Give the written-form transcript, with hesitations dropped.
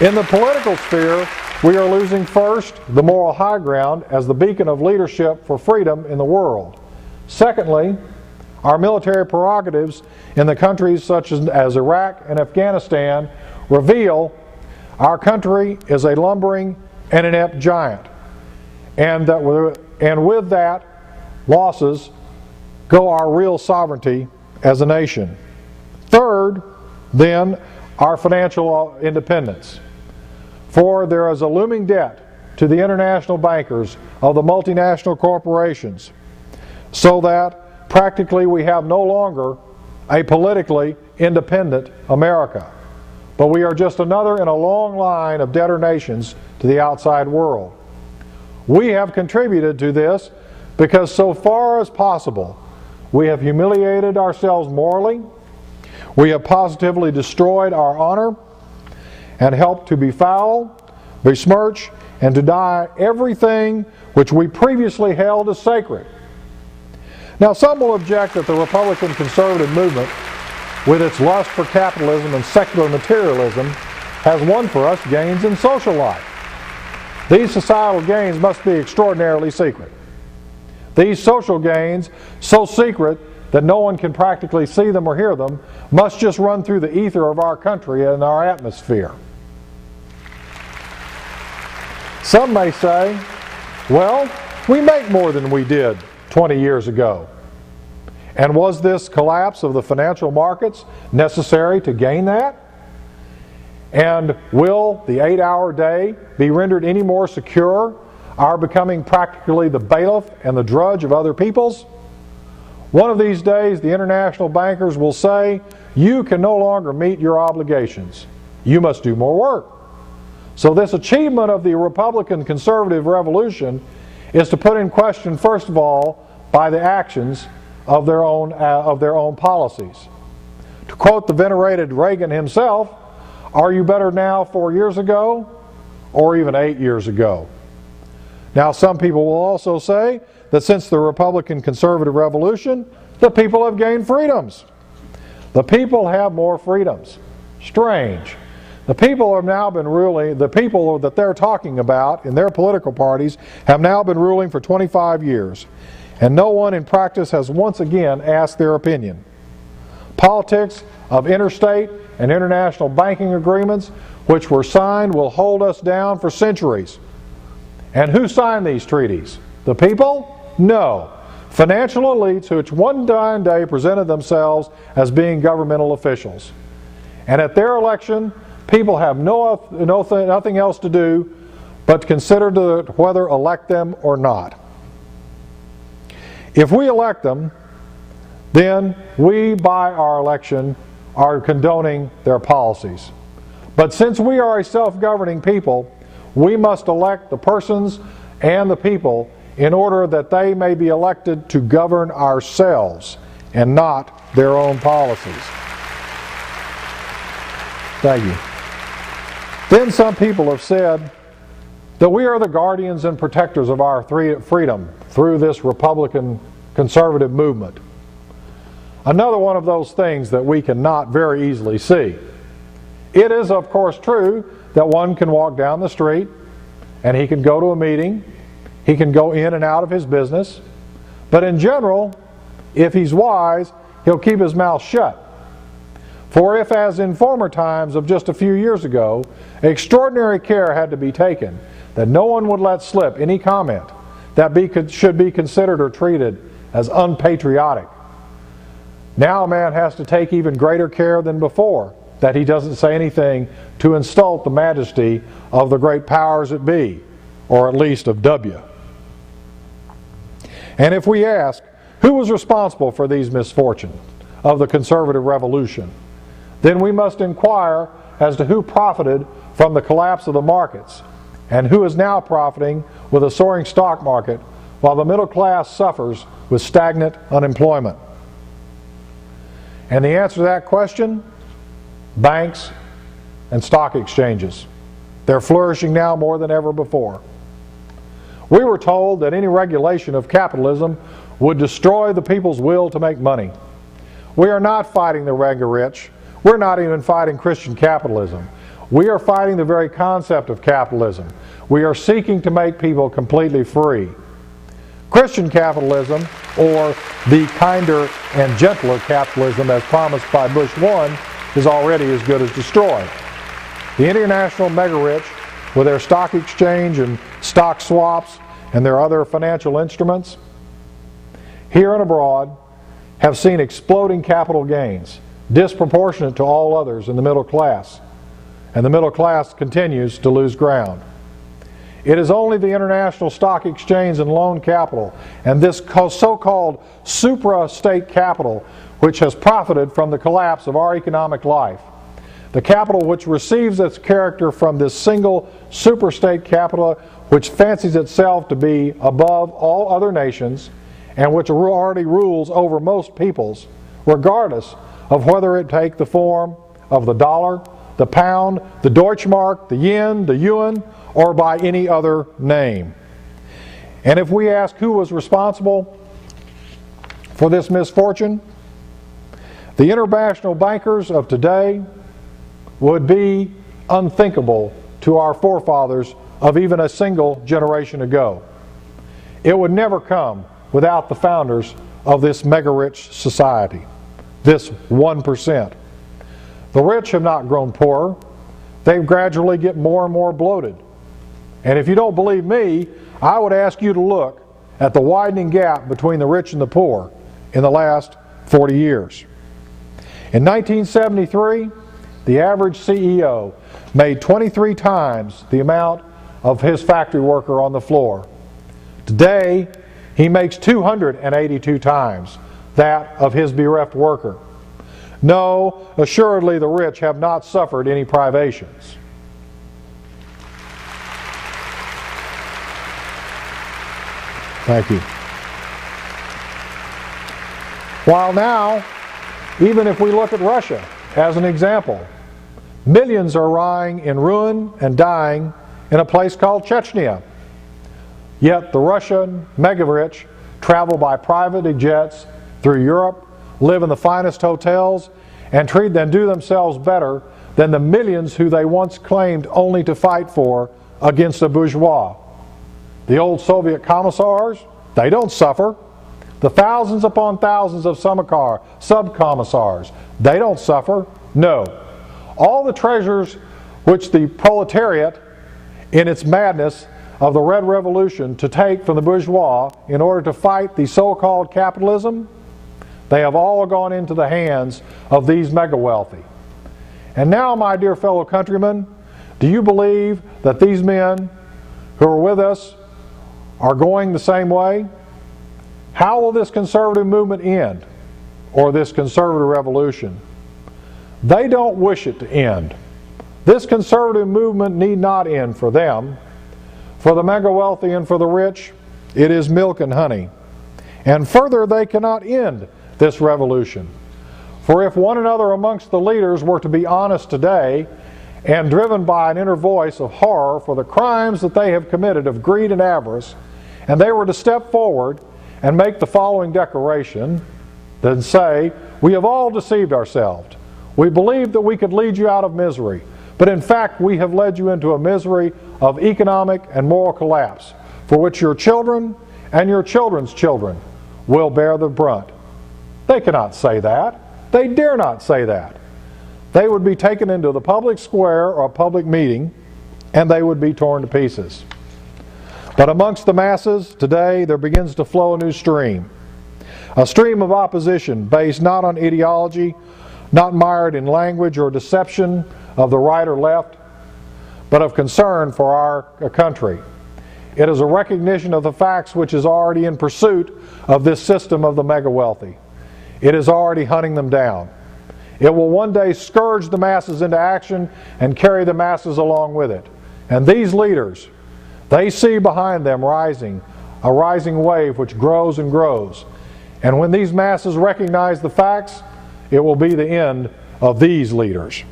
In the political sphere, we are losing first the moral high ground as the beacon of leadership for freedom in the world. Secondly, our military prerogatives in the countries such as Iraq and Afghanistan reveal our country is a lumbering and inept giant, and with that losses go our real sovereignty as a nation. Third, then, our financial independence. For there is a looming debt to the international bankers of the multinational corporations, so that practically we have no longer a politically independent America, but we are just another in a long line of debtor nations to the outside world. We have contributed to this because so far as possible we have humiliated ourselves morally, we have positively destroyed our honor, and helped to befoul, besmirch, and deny everything which we previously held as sacred. Now, some will object that the Republican conservative movement, with its lust for capitalism and secular materialism, has won for us gains in social life. These societal gains must be extraordinarily secret. These social gains, so secret that no one can practically see them or hear them, must just run through the ether of our country and our atmosphere. Some may say, well, we make more than we did 20 years ago. And was this collapse of the financial markets necessary to gain that? And will the 8-hour day be rendered any more secure, our becoming practically the bailiff and the drudge of other peoples? One of these days the international bankers will say, you can no longer meet your obligations. You must do more work. So this achievement of the Republican conservative revolution is to put in question, first of all, by the actions of their own policies. To quote the venerated Reagan himself, are you better now 4 years ago or even 8 years ago? Now, some people will also say that since the Republican conservative revolution, the people have gained freedoms. The people have more freedoms. Strange. The people have now been ruling, the people that they're talking about in their political parties have now been ruling for 25 years. And no one in practice has once again asked their opinion. Politics of interstate and international banking agreements which were signed will hold us down for centuries. And who signed these treaties? The people? No. Financial elites which one day presented themselves as being governmental officials. And at their election, people have nothing else to do but to consider whether elect them or not. If we elect them, then we, by our election, are condoning their policies. But since we are a self-governing people, we must elect the persons and the people in order that they may be elected to govern ourselves and not their own policies. Thank you. Then some people have said that we are the guardians and protectors of our freedom through this Republican conservative movement. Another one of those things that we cannot very easily see. It is, of course, true that one can walk down the street and he can go to a meeting, he can go in and out of his business, but in general, if he's wise, he'll keep his mouth shut. For if, as in former times of just a few years ago, extraordinary care had to be taken that no one would let slip any comment that should be considered or treated as unpatriotic, now a man has to take even greater care than before that he doesn't say anything to insult the majesty of the great powers that be, or at least of W. And if we ask, who was responsible for these misfortunes of the conservative revolution, then we must inquire as to who profited from the collapse of the markets and who is now profiting with a soaring stock market while the middle class suffers with stagnant unemployment. And the answer to that question? Banks and stock exchanges. They're flourishing now more than ever before. We were told that any regulation of capitalism would destroy the people's will to make money. We are not fighting the mega rich. We're not even fighting Christian capitalism. We are fighting the very concept of capitalism. We are seeking to make people completely free. Christian capitalism, or the kinder and gentler capitalism as promised by Bush 1, is already as good as destroyed. The international mega-rich, with their stock exchange and stock swaps and their other financial instruments, here and abroad, have seen exploding capital gains, disproportionate to all others in the middle class. And the middle class continues to lose ground. It is only the international stock exchange and loan capital and this so-called supra-state capital which has profited from the collapse of our economic life. The capital which receives its character from this single superstate capital which fancies itself to be above all other nations and which already rules over most peoples, regardless of whether it take the form of the dollar, the pound, the Deutschmark, the yen, the yuan, or by any other name. And if we ask who was responsible for this misfortune, the international bankers of today would be unthinkable to our forefathers of even a single generation ago. It would never come without the founders of this mega-rich society, this 1%. The rich have not grown poorer. They gradually get more and more bloated. And if you don't believe me, I would ask you to look at the widening gap between the rich and the poor in the last 40 years. In 1973, the average CEO made 23 times the amount of his factory worker on the floor. Today, he makes 282 times that of his bereft worker. No, assuredly the rich have not suffered any privations. Thank you. While now, even if we look at Russia as an example, millions are lying in ruin and dying in a place called Chechnya. Yet the Russian mega-rich travel by private jets through Europe, live in the finest hotels, and do themselves better than the millions who they once claimed only to fight for against the bourgeois. The old Soviet commissars, they don't suffer. The thousands upon thousands of sub-commissars, they don't suffer. No. All the treasures which the proletariat, in its madness of the Red Revolution, to take from the bourgeois in order to fight the so-called capitalism, they have all gone into the hands of these mega-wealthy. And now, my dear fellow countrymen, do you believe that these men who are with us are going the same way? How will this conservative movement end, or this conservative revolution? They don't wish it to end. This conservative movement need not end for them. For the mega-wealthy and for the rich, it is milk and honey. And further, they cannot end this revolution. For if one another amongst the leaders were to be honest today, and driven by an inner voice of horror for the crimes that they have committed of greed and avarice, and they were to step forward and make the following declaration, then say, we have all deceived ourselves. We believed that we could lead you out of misery, but in fact we have led you into a misery of economic and moral collapse, for which your children and your children's children will bear the brunt. They cannot say that. They dare not say that. They would be taken into the public square or a public meeting, and they would be torn to pieces. But amongst the masses today, there begins to flow a new stream. A stream of opposition based not on ideology, not mired in language or deception of the right or left, but of concern for our country. It is a recognition of the facts which is already in pursuit of this system of the mega-wealthy. It is already hunting them down. It will one day scourge the masses into action and carry the masses along with it. And these leaders, they see behind them a rising wave which grows and grows. And when these masses recognize the facts, it will be the end of these leaders.